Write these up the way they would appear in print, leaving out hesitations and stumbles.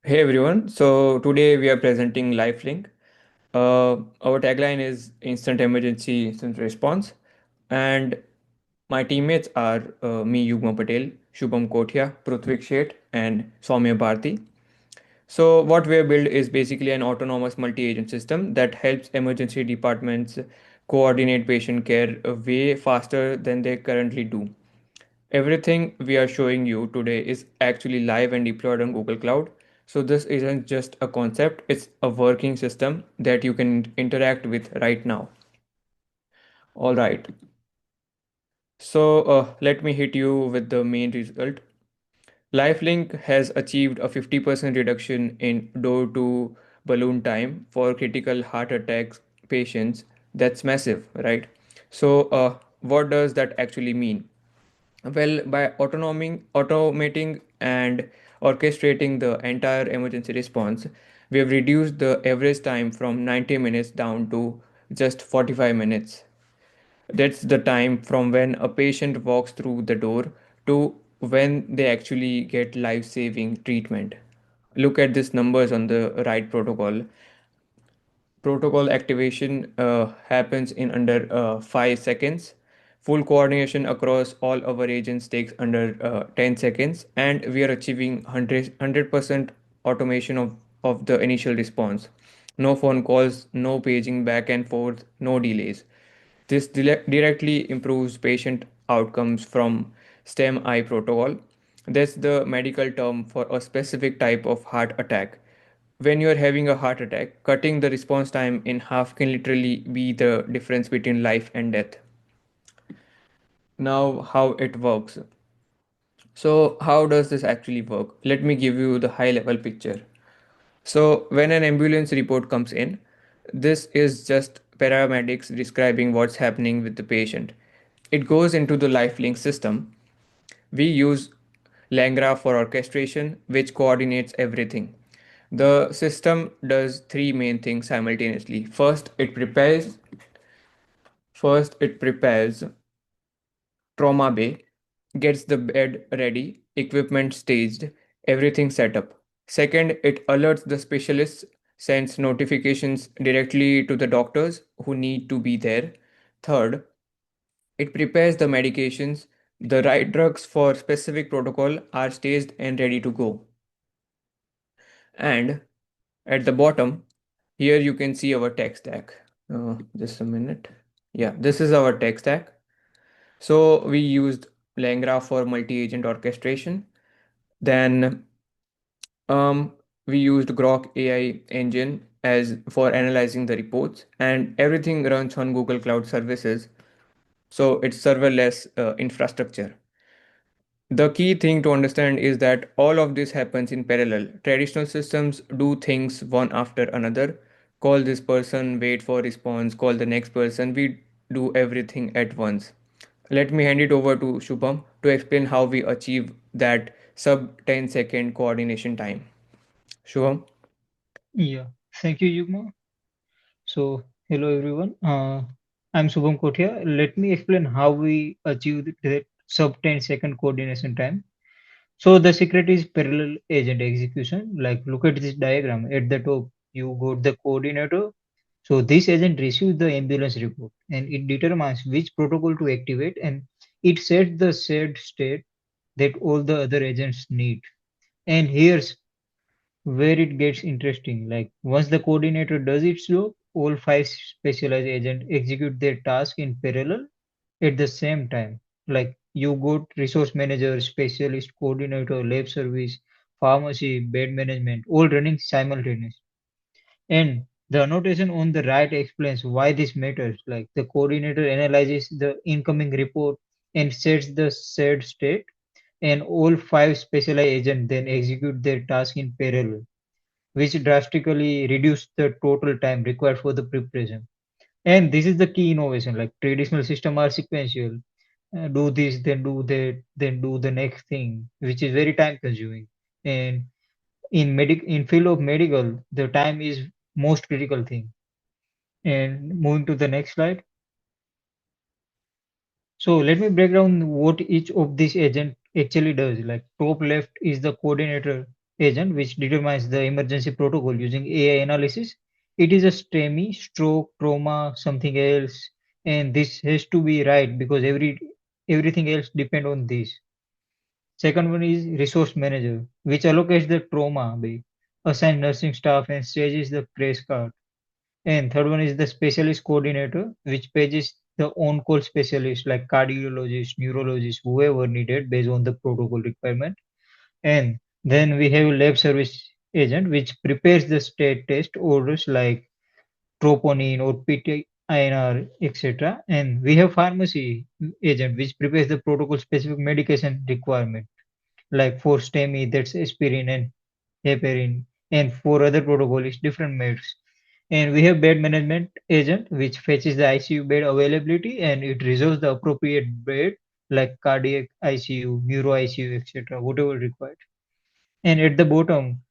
Hey everyone, so today we are presenting LifeLink. Our tagline is Instant Emergency Instant Response, and my teammates are me, Yugm Patel, Shubham Kothiya, Pruthvik Sheth, and Saumya Bharathi. So, what we have built is basically an autonomous multi agent system that helps emergency departments coordinate patient care way faster than they currently do. Everything we are showing you today is actually live and deployed on Google Cloud. So this isn't just a concept, it's a working system that you can interact with right now. All right. So let me hit you with the main result. LifeLink has achieved a 50% reduction in door to balloon time for critical heart attacks patients. That's massive, right? So, what does that actually mean? Well, by automating and orchestrating the entire emergency response, we have reduced the average time from 90 minutes down to just 45 minutes. That's the time from when a patient walks through the door to when they actually get life-saving treatment. Look at these numbers on the right protocol. Protocol activation happens in under 5 seconds. Full coordination across all our agents takes under 10 seconds, and we are achieving 100% automation of the initial response. No phone calls, no paging back and forth, no delays. This directly improves patient outcomes from STEM I protocol. That's the medical term for a specific type of heart attack. When you're having a heart attack, cutting the response time in half can literally be the difference between life and death. Now, how it works. So, how does this actually work? Let me give you the high level picture. So, when an ambulance report comes in, this is just paramedics describing what's happening with the patient. It goes into the LifeLink system. We use Langra for orchestration, which coordinates everything. The system does three main things simultaneously. First, it prepares trauma bay, gets the bed ready, equipment staged, everything set up. Second, it alerts the specialists, sends notifications directly to the doctors who need to be there. Third, it prepares the medications. The right drugs for specific protocol are staged and ready to go. And at the bottom, here you can see our tech stack. Just a minute. Yeah, this is our tech stack. So we used Langra for multi-agent orchestration. Then um, we used Grok AI engine as for analyzing the reports, and everything runs on Google Cloud services. So it's serverless infrastructure. The key thing to understand is that all of this happens in parallel. Traditional systems do things one after another. Call this person, wait for response, call the next person. We do everything at once. Let me hand it over to Shubham to explain how we achieve that sub 10-second coordination time. Shubham? Yeah, thank you, Yugma. So, hello everyone. I'm Shubham Kothiya. Let me explain how we achieve that sub 10-second coordination time. So, the secret is parallel agent execution. Like, look at this diagram. At the top, you got the coordinator. So, this agent receives the ambulance report and it determines which protocol to activate, and it sets the shared state that all the other agents need. And here's where it gets interesting. Like once the coordinator does its job, all five specialized agents execute their task in parallel at the same time. Like you got resource manager, specialist coordinator, lab service, pharmacy, bed management, all running simultaneously. And the annotation on the right explains why this matters. Like the coordinator analyzes the incoming report and sets the shared state, and all five specialized agents then execute their task in parallel, which drastically reduced the total time required for the preparation. And this is the key innovation. Like traditional system are sequential, do this, then do that, then do the next thing, which is very time consuming. And in field of medical, the time is most critical thing. And moving to the next slide. So let me break down what each of these agent actually does. Like top left is the coordinator. agent which determines the emergency protocol using AI analysis. It is a STEMI, stroke, trauma, something else, and this has to be right because everything else depend on this. Second one is resource manager, which allocates the trauma bay, assign nursing staff and stages the press card. And third one is the specialist coordinator, which pages the on-call specialist like cardiologist, neurologist, whoever needed based on the protocol requirement. And then we have lab service agent, which prepares the state test orders like troponin or PTINR, etc. And we have pharmacy agent, which prepares the protocol specific medication requirement like for STEMI, that's aspirin and heparin, and for other protocol is different meds. And we have bed management agent, which fetches the ICU bed availability and it reserves the appropriate bed like cardiac ICU, neuro ICU, etc., whatever required. And at the bottom,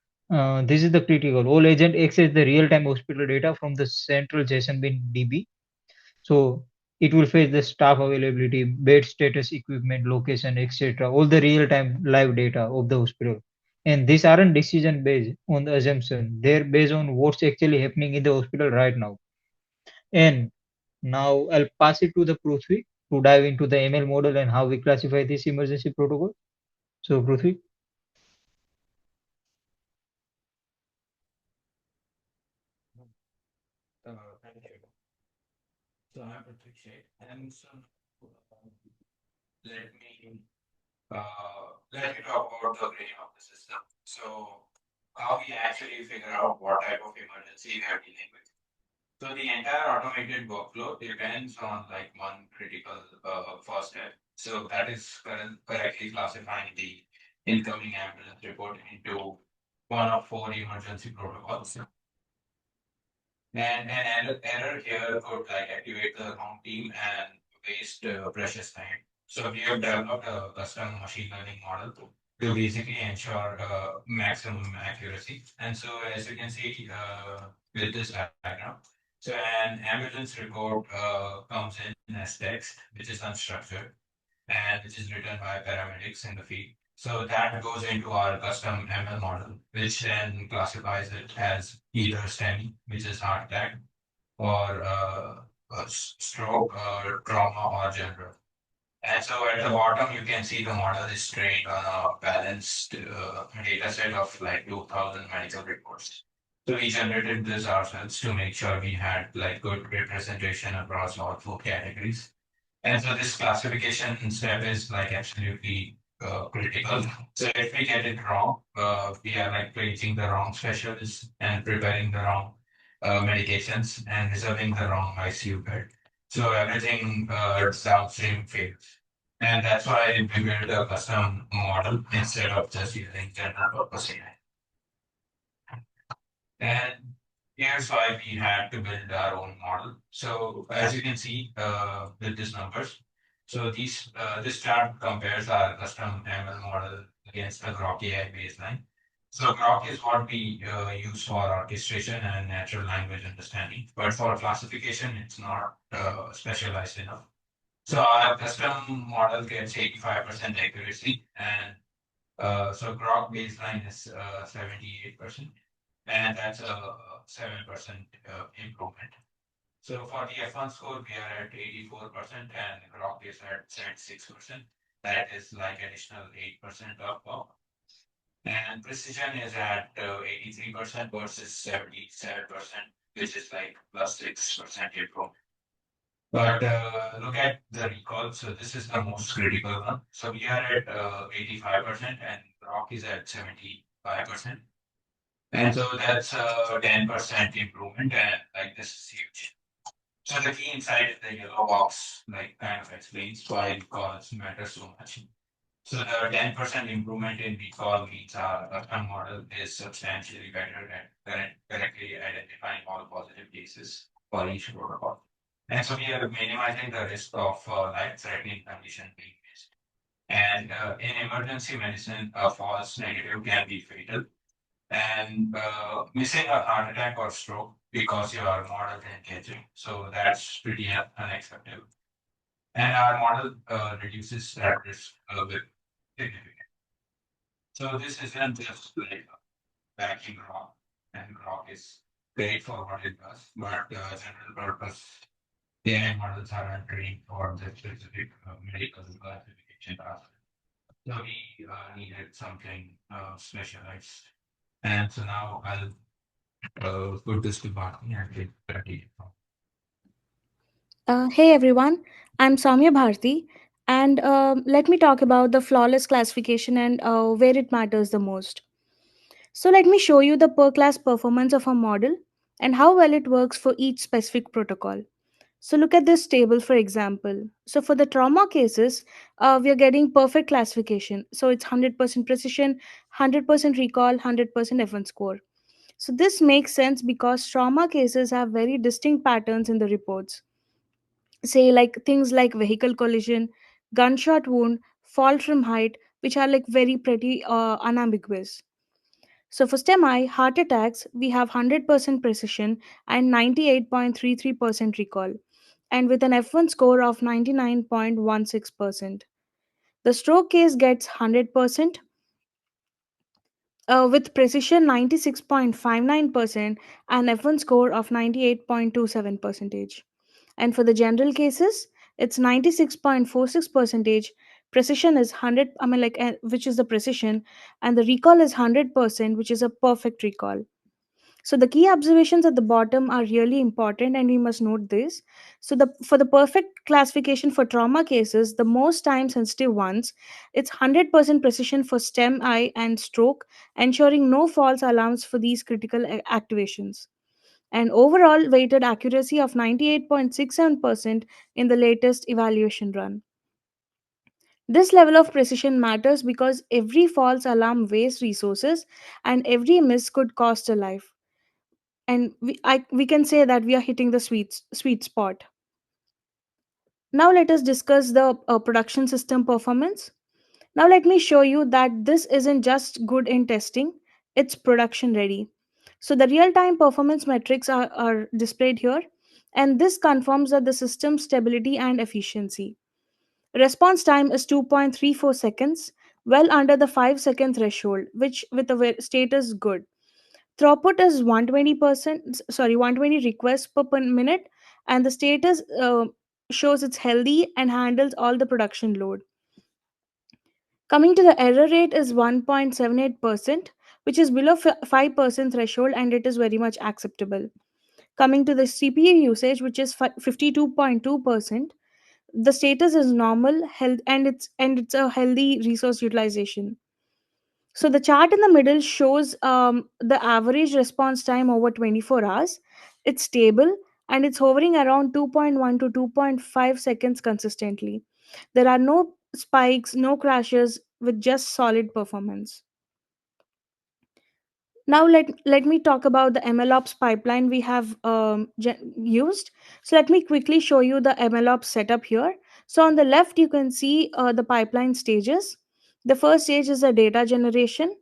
this is the critical. All agent access the real-time hospital data from the central JSON-bin DB. So it will fetch the staff availability, bed status, equipment, location, etc. All the real-time live data of the hospital. And these aren't decision based on the assumption. They're based on what's actually happening in the hospital right now. And now I'll pass it to the Pruthvik to dive into the ML model and how we classify this emergency protocol. So Pruthvik. Thank you. So I'm Pruthvik Sheth, and let me let me talk about the brain of the system. So how we actually figure out what type of emergency we are dealing with. So the entire automated workflow depends on like one critical first step. So that is correctly classifying the incoming ambulance report into one of four emergency protocols. And an error here could like activate the wrong team and waste precious time. So we have developed a custom machine learning model to basically ensure maximum accuracy. And so as you can see with this diagram, so an ambulance report comes in as text, which is unstructured and which is written by paramedics in the field. So that goes into our custom ML model, which then classifies it as either STEMI, which is heart attack, or stroke, trauma, or general. And so at the bottom, you can see the model is trained on a balanced data set of like 2000 medical reports. So we generated this ourselves to make sure we had like good representation across all four categories. And so this classification step is like absolutely critical. So if we get it wrong, we are like placing the wrong specialists and preparing the wrong medications and reserving the wrong ICU bed. So everything downstream fails. And that's why we built a custom model instead of just using general purpose AI. And here's why we had to build our own model. So as you can see with these numbers, so this chart compares our custom ML model against the Grok AI baseline. So Grok is what we use for orchestration and natural language understanding, but for classification, it's not specialized enough. So our custom model gets 85% accuracy, and so Grok baseline is 78%, and that's a 7% improvement. So for the F1 score, we are at 84%, and Grok is at 76%. That is like additional 8% up. And precision is at 83% versus 77%, which is like plus 6% improvement. But look at the recall. So this is the most critical one. So we are at 85% and Rock is at 75%. And so that's a 10% improvement and like this is huge. So the key insight in the yellow box like kind of explains why recalls matter so much. So the 10% improvement in recall means our custom model is substantially better at correctly identifying all positive cases for each protocol. And so we are minimizing the risk of life-threatening condition being missed. And in emergency medicine, a false negative can be fatal. And missing a heart attack or stroke because your model didn't catch it. So that's pretty unacceptable. And our model reduces that risk with significant. So this isn't just like batching rock, and rock is great for what it does, but general purpose AI models are trained for the specific medical classification task. So we needed something specialized. And so now I'll put this to Bharti and take it from. Hey everyone, I'm Saumya Bharathi, and let me talk about the flawless classification and where it matters the most. So, let me show you the per class performance of a model and how well it works for each specific protocol. So, look at this table for example. So, for the trauma cases, we are getting perfect classification. So, it's 100% precision, 100% recall, 100% F1 score. So, this makes sense because trauma cases have very distinct patterns in the reports, say like things like vehicle collision, gunshot wound, fall from height, which are like very pretty unambiguous. So for STEMI heart attacks, we have 100% precision and 98.33% recall, and with an F1 score of 99.16%. The stroke case gets 100% with precision 96.59% and F1 score of 98.27 percentage. And for the general cases, it's 96.46 percentage. Precision is 100, I mean, like, which is the precision, and the recall is 100%, which is a perfect recall. So the key observations at the bottom are really important, and we must note this. So the for the perfect classification for trauma cases, the most time sensitive ones, it's 100% precision for STEM I and stroke, ensuring no false alarms for these critical activations. And overall weighted accuracy of 98.67% in the latest evaluation run. This level of precision matters because every false alarm wastes resources and every miss could cost a life, and we can say that we are hitting the sweet spot. Now let us discuss the production system performance. Now let me show you that this isn't just good in testing, it's production ready. So the real time performance metrics are displayed here, and this confirms that the system stability and efficiency. Response time is 2.34 seconds, well under the 5-second threshold, which with a status good. Throughput is 120%, sorry, 120 requests per minute, and the status shows it's healthy and handles all the production load. Coming to the error rate is 1.78%, which is below 5% threshold, and it is very much acceptable. Coming to the CPU usage, which is 52.2%, the status is normal, health, and it's a healthy resource utilization. So the chart in the middle shows the average response time over 24 hours. It's stable and it's hovering around 2.1 to 2.5 seconds consistently. There are no spikes, no crashes, with just solid performance. Now let me talk about the MLOps pipeline we have used. So let me quickly show you the MLOps setup here. So on the left you can see the pipeline stages. The first stage is the data generation.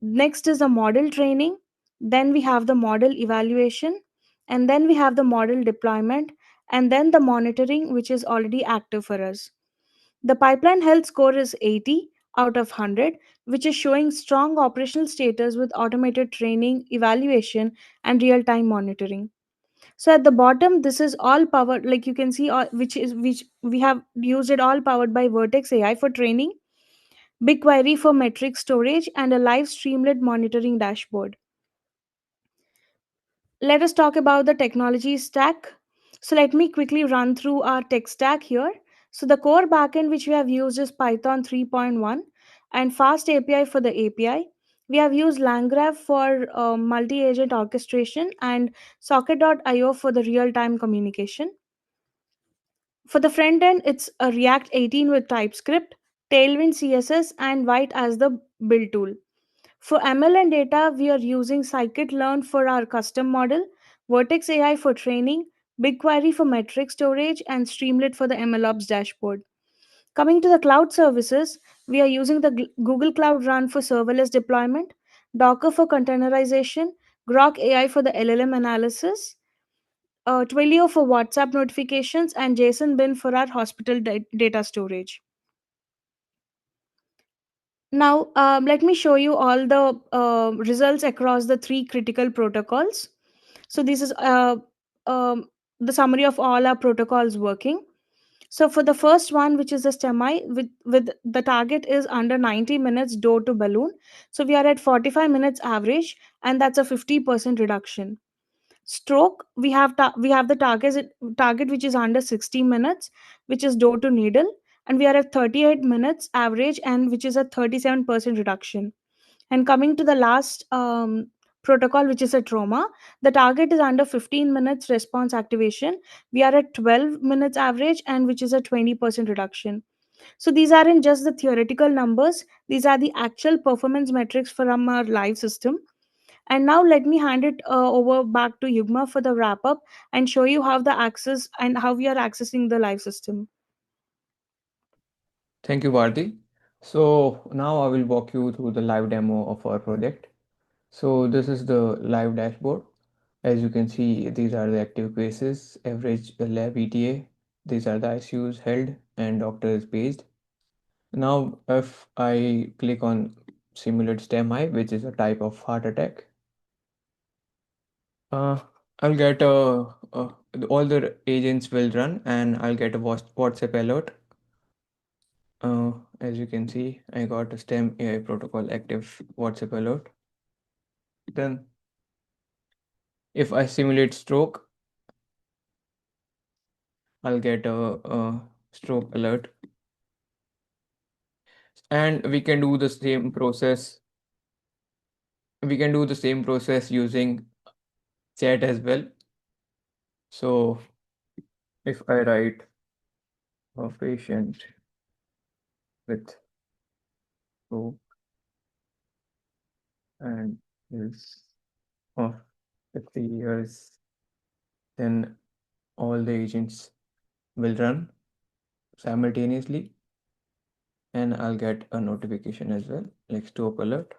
Next is the model training. Then we have the model evaluation. And then we have the model deployment. And then the monitoring, which is already active for us. The pipeline health score is 80 out of 100, which is showing strong operational status with automated training, evaluation, and real time monitoring. So at the bottom, this is all powered, like you can see, which we have used it all powered by Vertex AI for training, BigQuery for metric storage, and a live streamlit monitoring dashboard. Let us talk about the technology stack. So let me quickly run through our tech stack here. So the core backend which we have used is Python 3.1 and Fast API for the API. We have used LangGraph for multi-agent orchestration and Socket.io for the real-time communication. For the front end, it's a React 18 with TypeScript, Tailwind CSS, and White as the build tool. For ML and data, we are using scikit-learn for our custom model, Vertex AI for training, BigQuery for metric storage, and Streamlit for the MLOps dashboard. Coming to the cloud services, we are using the Google Cloud Run for serverless deployment, Docker for containerization, Grok AI for the LLM analysis, Twilio for WhatsApp notifications, and JSON bin for our hospital data storage. Now, let me show you all the results across the three critical protocols. So, this is the summary of all our protocols working. So, for the first one, which is the STEMI, with the target is under 90 minutes door to balloon. So, we are at 45 minutes average, and that's a 50% reduction. Stroke, we have the target which is under 60 minutes, which is door to needle, and we are at 38 minutes average, and which is a 37% reduction. And coming to the last protocol, which is a trauma, the target is under 15 minutes response activation. We are at 12 minutes average, and which is a 20% reduction. So these aren't just the theoretical numbers, these are the actual performance metrics from our live system. And now let me hand it over back to Yugma for the wrap up and show you how the access and how we are accessing the live system. Thank you, Bharti. So now I will walk you through the live demo of our project. So this is the live dashboard. As you can see, these are the active cases, average lab ETA. These are the ICUs held and doctors paged. Now, if I click on simulate STEMI, which is a type of heart attack, uh, I'll get all the agents will run and I'll get a WhatsApp alert. As you can see, I got a STEM AI protocol active WhatsApp alert. Then, if I simulate stroke, I'll get a stroke alert. And we can do the same process. We can do the same process using chat as well. So, if I write a patient with stroke and is of 50 years, then all the agents will run simultaneously and I'll get a notification as well, like stroke alert.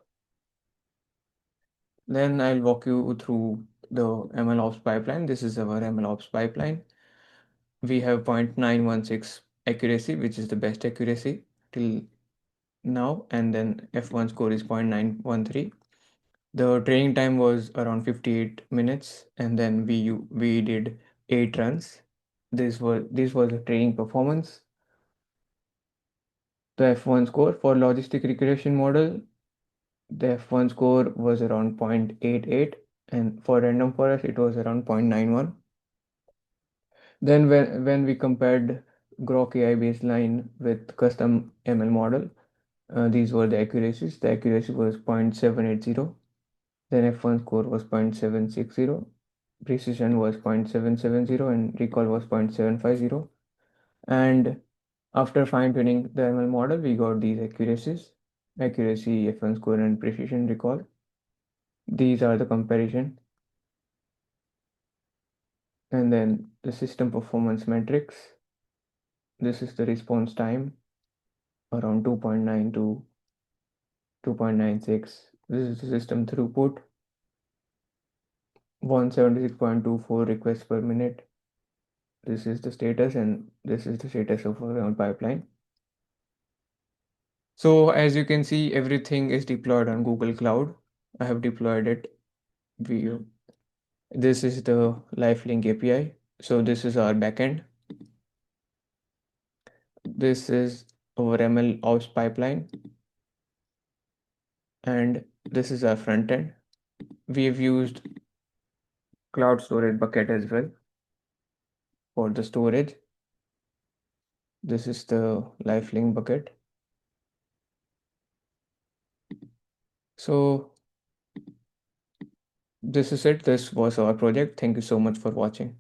Then I'll walk you through the MLOps pipeline. This is our MLOps pipeline. We have 0.916 accuracy, which is the best accuracy till now, and then F1 score is 0.913. The training time was around 58 minutes, and then we did 8 runs. This was a training performance. The F1 score for logistic regression model, the F1 score was around 0.88, and for random forest it was around 0.91. Then when we compared Grok AI baseline with custom ML model, these were the accuracies. The accuracy was 0.780. Then F1 score was 0.760, precision was 0.770, and recall was 0.750. And after fine-tuning the ML model, we got these accuracies, accuracy, F1 score, and precision recall. These are the comparison. And then the system performance metrics. This is the response time, around 2.9 to 2.96. This is the system throughput, 176.24 requests per minute. This is the status, and this is the status of our pipeline. So as you can see, everything is deployed on Google Cloud. I have deployed it. We, this is the LifeLink API. So this is our backend. This is our ML ops pipeline, and this is our front end. We've used cloud storage bucket as well for the storage. This is the LifeLink bucket. So this is it. This was our project. Thank you so much for watching.